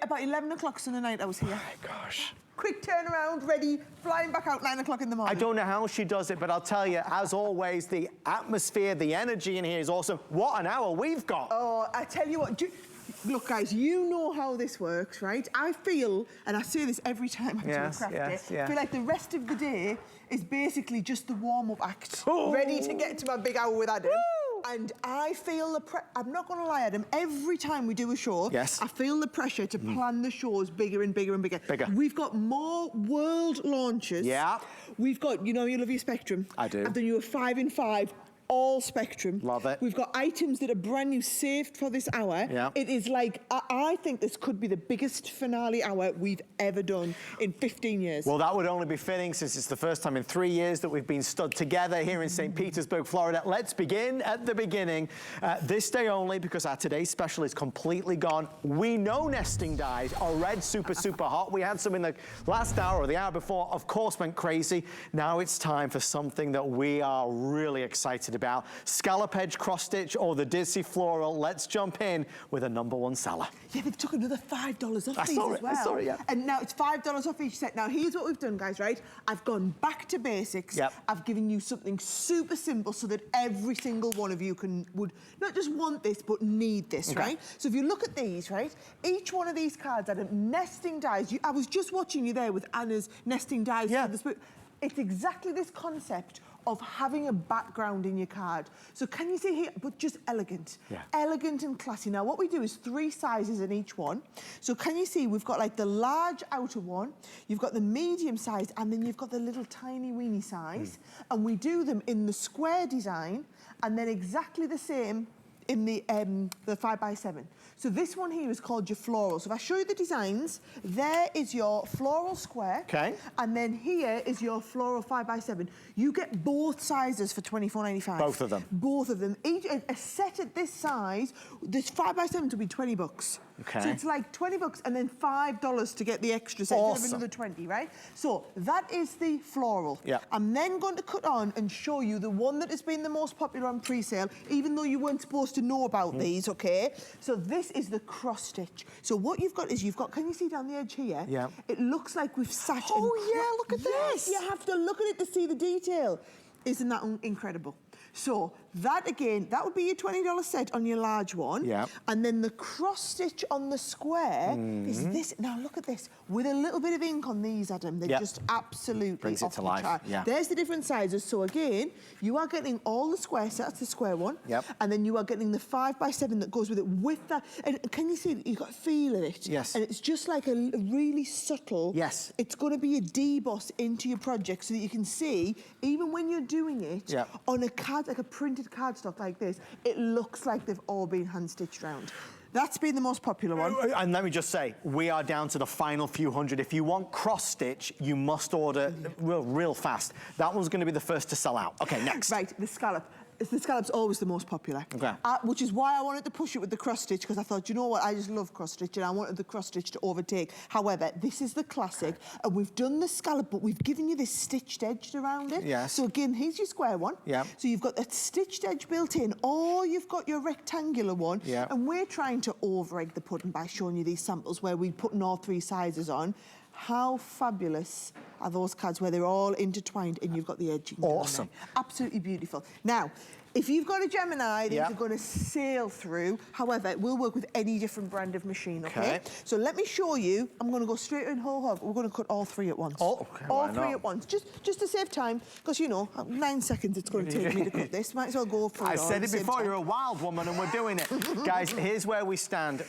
About 11 o'clock Sunday night I was here. Oh my gosh. Quick turnaround, ready, flying back out 9 o'clock in the morning. I don't know how she does it, but I'll tell you, as always, the atmosphere, the energy in here is awesome. What an hour we've got. Oh, I tell you what, look guys, you know how this works, right? I feel, and I say this every time I do a craft day, I feel like the rest of the day is basically just the warm-up act. Oh. Ready to get to my big hour with Adam. Woo. And I feel the I'm not going to lie, Adam, every time we do a show, I feel the pressure to plan the shows bigger and bigger and bigger. We've got more world launches. Yeah. We've got, you know, you love your Spectrum. I do. I've done you a 5 in 5. All Spectrum. Love it. We've got items that are brand new, saved for this hour. Yeah. It is like, I think this could be the biggest finale hour we've ever done in 15 years. Well, that would only be fitting since it's the first time in 3 years that we've been stood together here in St. Petersburg, Florida. Let's begin at the beginning. This day only, because our today's special is completely gone. We know nesting dies are red super hot. We had some in the last hour or the hour before, of course, went crazy. Now it's time for something that we are really excited about. ScallopEdge cross stitch or the Dizzy Floral. Let's jump in with a #1 seller. Yeah, they've took another $5 off these as well. I saw it, yeah. And now it's $5 off each set. Now here's what we've done, guys, right? I've gone back to basics. Yep. I've given you something super simple so that every single one of you would not just want this, but need this, right? So if you look at these, right? Each one of these cards had a nesting dies. I was just watching you there with Anna's nesting dies. Yeah. It's exactly this concept of having a background in your card. So can you see here, but just elegant. Yeah. Elegant and classy. Now what we do is 3 sizes in each one. So can you see, we've got like the large outer one, you've got the medium size, and then you've got the little tiny weeny size. And we do them in the square design, and then exactly the same in the 5x7. So this one here is called your floral. So if I show you the designs, there is your floral square. Okay. And then here is your floral 5x7. You get both sizes for $24.95. Both of them? Both of them. Each, a set at this size, this 5x7 will be 20 bucks. Okay. So it's like 20 bucks and then $5 to get the extra set. Awesome. Another 20, right? So that is the floral. Yeah. I'm then going to cut on and show you the one that has been the most popular on pre-sale, even though you weren't supposed to know about these, okay? So this is the cross stitch. So what you've got is can you see down the edge here? Yeah. It looks like we've sat look at this. You have to look at it to see the detail. Isn't that incredible? So that again, that would be your $20 set on your large one. Yeah. And then the cross stitch on the square is this. Now look at this. With a little bit of ink on these, Adam, they're just absolutely brings it to life. Yeah. There's the different sizes. So again, you are getting all the square sets, the square one. Yep. And then you are getting the 5x7 that goes with it with that. And can you see, you've got a feel in it. Yes. And it's just like a really subtle. Yes. It's going to be a deboss into your project so that you can see, even when you're doing it on a card, like a printed cardstock like this, it looks like they've all been hand-stitched round. That's been the most popular one. And let me just say, we are down to the final few hundred. If you want cross-stitch, you must order real fast. That one's going to be the first to sell out. Okay, next. Right, the scallop. The scallop's always the most popular, which is why I wanted to push it with the cross stitch, because I thought, you know what, I just love cross stitch and I wanted the cross stitch to overtake. However, this is the classic, and we've done the scallop, but we've given you this stitched edge around it. Yes. So again, here's your square one. Yeah. So you've got that stitched edge built in, or you've got your rectangular one. Yeah. And we're trying to over-egg the pudding by showing you these samples where we're putting all 3 sizes on. How fabulous are those cards where they're all intertwined and you've got the edging? Awesome. Absolutely beautiful. Now, if you've got a Gemini, these are going to sail through. However, it will work with any different brand of machine, okay? So let me show you. I'm going to go straight in whole hog. We're going to cut all 3 at once. Oh, okay. All 3 at once. Just to save time, because, you know, 9 seconds it's going to take me to cut this. Might as well go for it. I said it before, you're a wild woman and we're doing it. Guys, here's where we stand.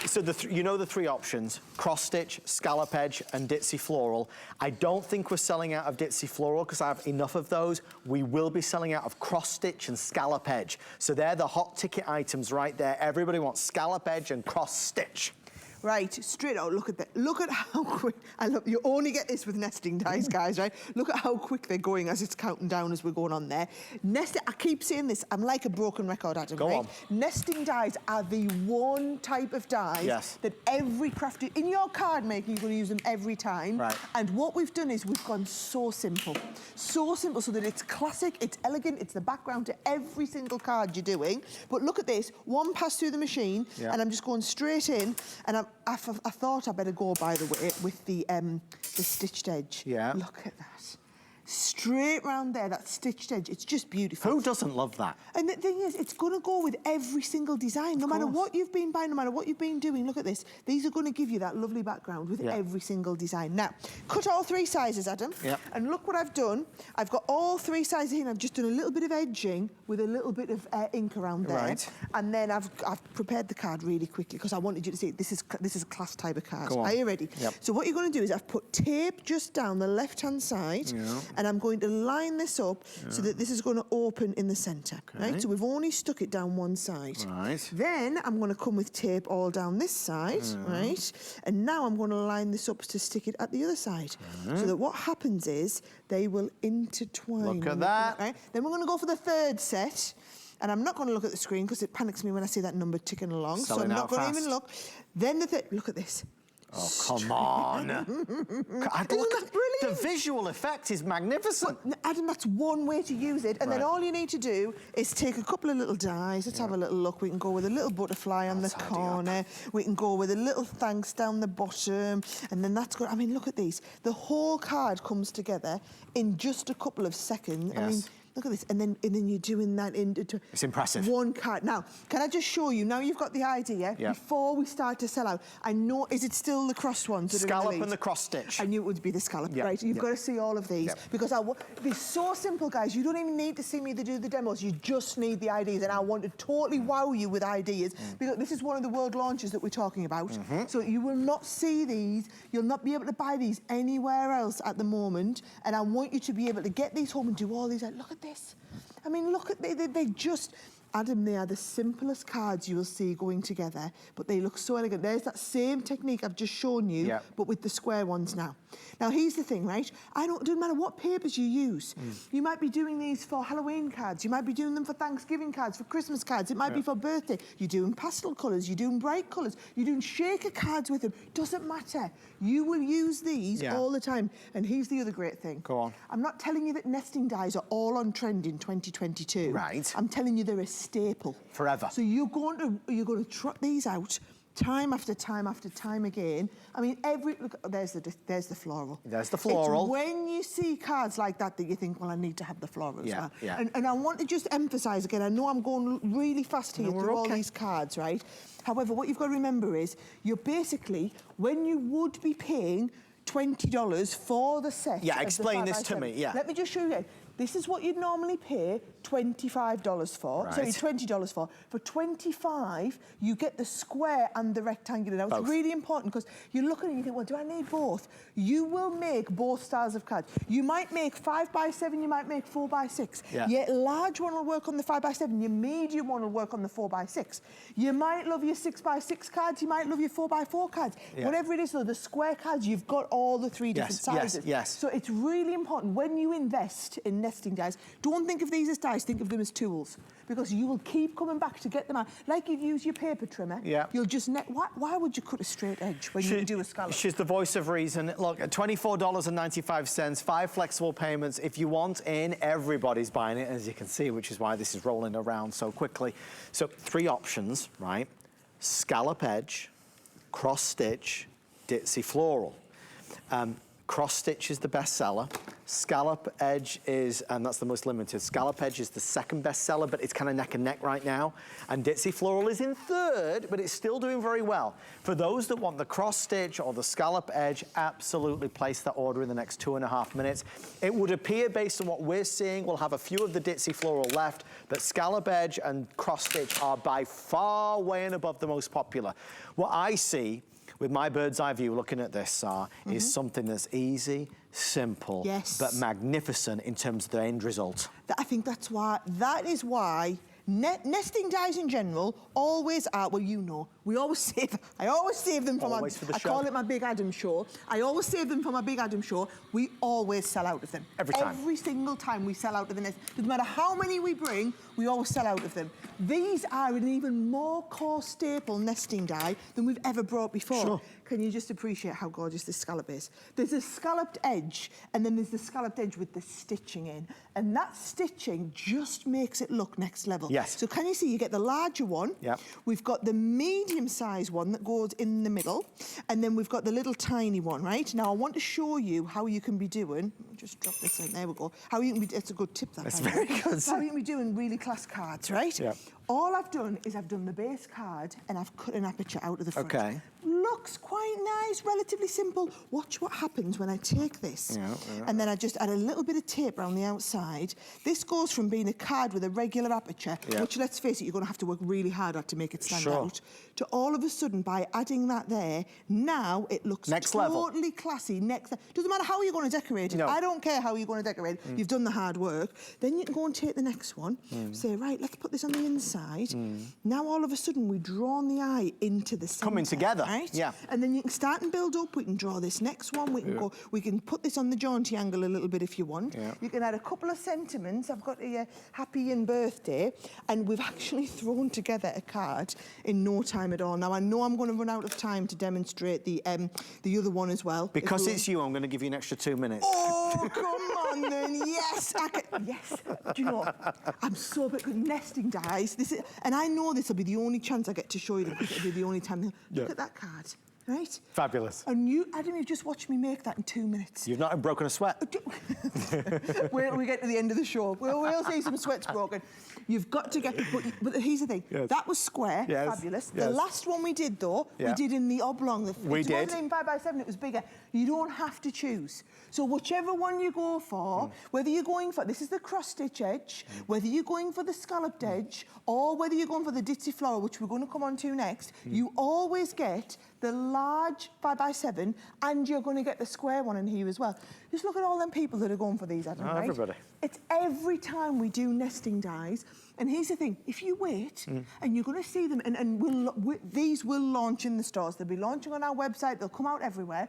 So you know the 3 options, cross stitch, scallop edge, and ditzy floral. I don't think we're selling out of ditzy floral because I have enough of those. We will be selling out of cross stitch and scallop edge. So they're the hot ticket items right there. Everybody wants scallop edge and cross stitch. Right, straight out, look at that. Look at how quick, I love, you only get this with nesting dies, guys, right? Look at how quick they're going as it's counting down as we're going on there. I keep saying this, I'm like a broken record, Adam, Go on. Nesting dies are the one type of dies that every crafter, in your card making, you're gonna use them every time. Right. And what we've done is we've gone so simple so that it's classic, it's elegant, it's the background to every single card you're doing. But look at this, one pass through the machine, and I'm just going straight in, and I thought I'd better go, by the way, with the stitched edge. Yeah. Look at that. Straight round there, that stitched edge, it's just beautiful. Who doesn't love that? And the thing is, it's going to go with every single design, no matter what you've been buying, no matter what you've been doing. Look at this. These are going to give you that lovely background with every single design. Now, cut all 3 sizes, Adam. Yep. And look what I've done. I've got all 3 sizes here, and I've just done a little bit of edging with a little bit of ink around there. Right. And then I've prepared the card really quickly because I wanted you to see this is a class type of card. Go on. Are you ready? Yep. So what you're going to do is I've put tape just down the left-hand side, and I'm going to line this up so that this is going to open in the centre. Right? So we've only stuck it down one side. Right. Then I'm going to come with tape all down this side, right? And now I'm going to line this up to stick it at the other side. So that what happens is they will intertwine. Look at that. Right? Then we're going to go for the 3rd set. And I'm not going to look at the screen because it panics me when I see that number ticking along. So I'm not going to even look. Then look at this. Oh, come on. Isn't that brilliant? The visual effect is magnificent. Well, Adam, that's one way to use it. And then all you need to do is take a couple of little dies. Let's have a little look. We can go with a little butterfly on the corner. We can go with a little thanks down the bottom. And then that's good. I mean, look at these. The whole card comes together in just a couple of seconds. Yes. I mean, look at this, and then you're doing that into it's impressive. One card. Now, can I just show you? Now you've got the idea. Before we start to sell out, I know. Is it still the crossed ones? That Scallop and the cross stitch. I knew it would be the scallop, right? You've got to see all of these because they're so simple, guys. You don't even need to see me to do the demos. You just need the ideas, and I want to totally wow you with ideas because this is one of the world launches that we're talking about. So you will not see these. You'll not be able to buy these anywhere else at the moment, and I want you to be able to get these home and do all these. Look at this. I mean, look at they just. Adam, they are the simplest cards you will see going together, but they look so elegant. There's that same technique I've just shown you, but with the square ones now. Now, here's the thing, right? It doesn't matter what papers you use. You might be doing these for Halloween cards. You might be doing them for Thanksgiving cards, for Christmas cards. It might be for birthday. You're doing pastel colours. You're doing bright colours. You're doing shaker cards with them. Doesn't matter. You will use these all the time. And here's the other great thing. Go on. I'm not telling you that nesting dies are all on trend in 2022. Right. I'm telling you they're a staple. Forever. So you're going to trot these out time after time after time again. I mean, look, there's the floral. There's the floral. It's when you see cards like that that you think, well, I need to have the floral as well. Yeah. And I want to just emphasise again, I know I'm going really fast here through all these cards, right? However, what you've got to remember is you're basically, when you would be paying $20 for the set. Yeah, explain this to me, Let me just show you. This is what you'd normally pay $25 for. Right. Sorry, $20 for. For $25, you get the square and the rectangular. Now, it's really important because you're looking and you think, well, do I need both? You will make both styles of cards. You might make 5x7, you might make 4x6. Your large one will work on the 5x7, your medium one will work on the 4x6. You might love your 6x6 cards, you might love your 4x4 cards. Whatever it is, though, the square cards, you've got all the 3 different sizes. So it's really important when you invest in nesting dies, don't think of these as dies, think of them as tools, because you will keep coming back to get them out. Like you'd use your paper trimmer, you'll just why would you cut a straight edge when you can do a scallop? She's the voice of reason. Look, at $24.95, 5 flexible payments. If you want in, everybody's buying it, as you can see, which is why this is rolling around so quickly. So 3 options, right? Scallop edge, cross stitch, ditzy floral. Cross stitch is the best seller. Scallop edge is, and that's the most limited. Scallop edge is the 2nd best seller, but it's kind of neck and neck right now. And ditzy floral is in 3rd, but it's still doing very well. For those that want the cross stitch or the scallop edge, absolutely place that order in the next 2.5 minutes. It would appear, based on what we're seeing, we'll have a few of the ditzy floral left, but scallop edge and cross stitch are by far way and above the most popular. What I see with my bird's eye view looking at this, is something that's easy, simple, but magnificent in terms of the end result. I think that is why nesting dies in general always are, well, you know, I always save them for my, I call it my Big Adam show. I always save them for my Big Adam show. We always sell out of them. Every time. Every single time we sell out of the nest. Doesn't matter how many we bring, we always sell out of them. These are an even more core staple nesting die than we've ever brought before. can you just appreciate how gorgeous this scallop is? There's a scalloped edge, and then there's the scalloped edge with the stitching in. And that stitching just makes it look next level. Yes. So can you see, you get the larger one. Yep. We've got the medium-sized one that goes in the middle, and then we've got the little tiny one, right? Now, I want to show you how you can be doing, just drop this in, there we go. How you can be, it's a good tip, that. That's very good. How you can be doing really class cards, right? Yep. All I've done is I've done the base card and I've cut an aperture out of the front. Okay. Looks quite nice, relatively simple. Watch what happens when I take this. And then I just add a little bit of tape around the outside. This goes from being a card with a regular aperture, which, let's face it, you're going to have to work really hard at to make it stand out, to all of a sudden, by adding that there, now it looks totally classy. Doesn't matter how you're going to decorate it. I don't care how you're going to decorate it. You've done the hard work. Then you can go and take the next one, say, right, let's put this on the inside. Now, all of a sudden, we've drawn the eye into the centre. Coming together. Right? Yeah. And then you can start and build up. We can draw this next one. We can go. We can put this on the jaunty angle a little bit if you want. You can add a couple of sentiments. I've got a happy and birthday, and we've actually thrown together a card in no time at all. Now, I know I'm going to run out of time to demonstrate the other one as well. Because it's you, I'm going to give you an extra 2 minutes. Oh, come on then. Yes. Yes. Do you know what? I'm so big with nesting dies. And I know this will be the only chance I get to show you them, because it'll be the only time. Look at that card, right? Fabulous. And you, Adam, you've just watched me make that in 2 minutes. You've not broken a sweat. Wait till we get to the end of the show. We'll see some sweats broken. You've got to get, but here's the thing. That was square, fabulous. The last one we did, though, we did in the oblong. It wasn't even 5x7, it was bigger. You don't have to choose. So whichever one you go for, whether you're going for, this is the cross-stitch edge, whether you're going for the scalloped edge, or whether you're going for the ditzy floral, which we're going to come on to next, you always get the large 5x7, and you're going to get the square one in here as well. Just look at all them people that are going for these, Adam, right? Everybody. It's every time we do nesting dies. And here's the thing, if you wait, and you're going to see them, and these will launch in the stores. They'll be launching on our website. They'll come out everywhere.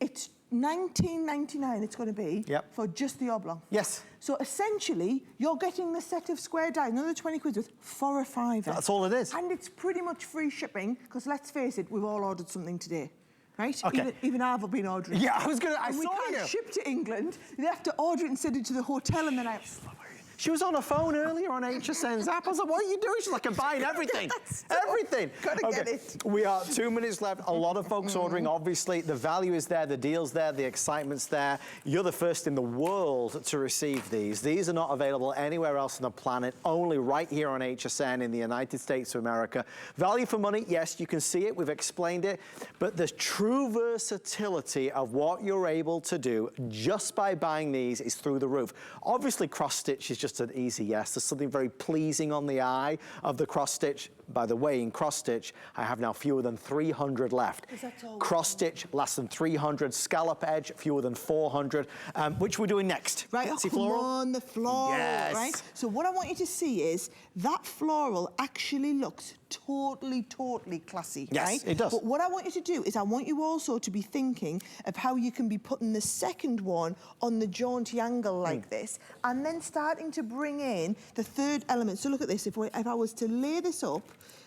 It's $19.99 it's going to be for just the oblong. Yes. So essentially, you're getting the set of square dies, another 20 quid worth, for a £5. That's all it is. And it's pretty much free shipping, because let's face it, we've all ordered something today. Right? Okay. Even I've been ordering. Yeah, I saw you. We can't ship to England. They have to order it and send it to the hotel, and then She was on her phone earlier on HSN's app. I was like, what are you doing? She's like, I'm buying everything. Everything. Gotta get it. We are 2 minutes left. A lot of folks ordering, obviously. The value is there, the deal's there, the excitement's there. You're the first in the world to receive these. These are not available anywhere else on the planet, only right here on HSN in the United States of America. Value for money, yes, you can see it. We've explained it. But the true versatility of what you're able to do just by buying these is through the roof. Obviously, cross-stitch is just an easy yes. There's something very pleasing on the eye of the cross-stitch. By the way, in cross-stitch, I have now fewer than 300 left. Cross-stitch, less than 300. ScallopEdge, fewer than 400. Which we're doing next. Right, see Floral? Come on, the floral, yes. Right? So what I want you to see is that floral actually looks totally classy, yes, right? It does. But what I want you to do is I want you also to be thinking of how you can be putting the second one on the jaunty angle like this, and then starting to bring in the third element. So look at this. If I was to lay this up,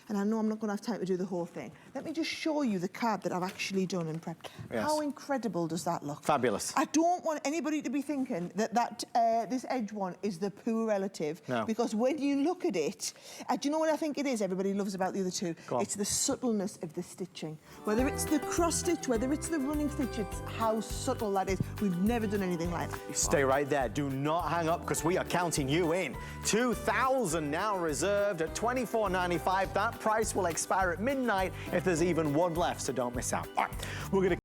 and I know I'm not going to have time to do the whole thing. Let me just show you the card that I've actually done and prepped. Yes. How incredible does that look? Fabulous. I don't want anybody to be thinking that this edge one is the poor relative. No. Because when you look at it, do you know what I think it is everybody loves about the other two? It's the subtleness of the stitching. Whether it's the cross stitch, whether it's the running stitch, it's how subtle that is. We've never done anything like that before. Stay right there. Do not hang up, because we are counting you in. 2,000 now reserved at $24.95. That price will expire at midnight if there's even one left, so don't miss out. All right, we're going to